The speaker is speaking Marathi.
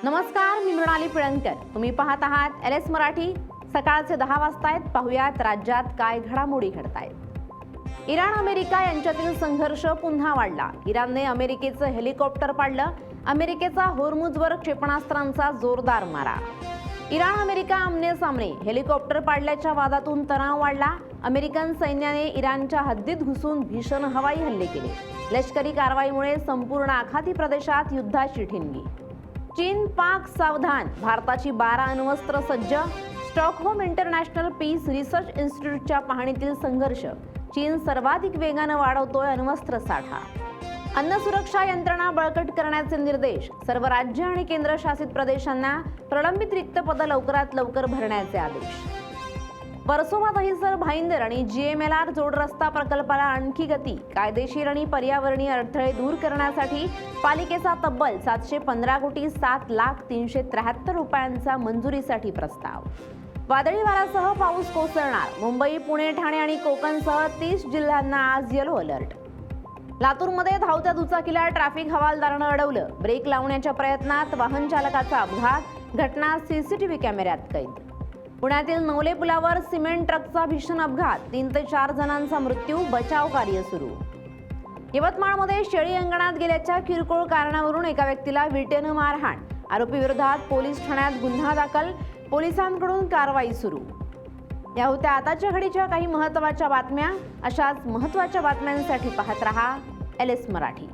नमस्कार, मी मृणाली पिळणकर. तुम्ही पाहत आहात LS मराठी. सकाळचे 10 वाजतायत. पाहुयात राज्यात काय घडामोडी घडतायत. इराण अमेरिका यांच्यातील संघर्ष पुन्हा वाढला. इराणने अमेरिकेचं हेलिकॉप्टर पाडलं. अमेरिकेचा होर्मुझवर क्षेपणास्त्रांचा जोरदार मारा. इराण अमेरिका आमने सामने. हेलिकॉप्टर पाडल्याच्या वादातून तणाव वाढला. अमेरिकन सैन्याने इराणच्या हद्दीत घुसून भीषण हवाई हल्ले केले. लष्करी कारवाईमुळे संपूर्ण आखाती प्रदेशात युद्धाची ठिणगी. चीन पाक सावधान. भारताची 12 अण्वस्त्र सज्ज. स्टॉकहोम इंटरनॅशनल पीस रिसर्च इन्स्टिट्यूटच्या पाहणीतील संघर्ष. चीन सर्वाधिक वेगानं वाढवतोय अण्वस्त्र साठा. अन्न सुरक्षा यंत्रणा बळकट करण्याचे निर्देश. सर्व राज्य आणि केंद्रशासित प्रदेशांना प्रलंबित रिक्त पदं लवकरात लवकर भरण्याचे आदेश. वर्सोवा दहिसर भाईंदर आणि GMLR जोड रस्ता प्रकल्पाला आणखी गती. कायदेशीर आणि पर्यावरणीय अडथळे दूर करण्यासाठी पालिकेचा तब्बल 715,07,373 रुपयांचा मंजुरीसाठी प्रस्ताव. वादळी वाऱ्यासह पाऊस कोसळणार. मुंबई, पुणे, ठाणे आणि कोकणसह 30 जिल्ह्यांना आज येलो अलर्ट. लातूरमध्ये धावत्या दुचाकीला ट्रॅफिक हवालदारानं अडवलं. ब्रेक लावण्याच्या प्रयत्नात वाहन चालकाचा अपघात. घटना CCTV कॅमेऱ्यात कैद. पुण्यातील नवले पुलावर सिमेंट ट्रकचा भीषण अपघात. 3 ते 4 जणांचा मृत्यू. बचाव कार्य सुरू. यवतमाळमध्ये शेळी अंगणात गेल्याच्या किरकोळ कारणावरून एका व्यक्तीला विटेनं मारहाण. आरोपी विरोधात पोलीस ठाण्यात गुन्हा दाखल. पोलिसांकडून कारवाई सुरू. या होत्या आताच्या घडीच्या काही महत्त्वाच्या बातम्या. अशाच महत्त्वाच्या बातम्यांसाठी पाहत रहा LS मराठी.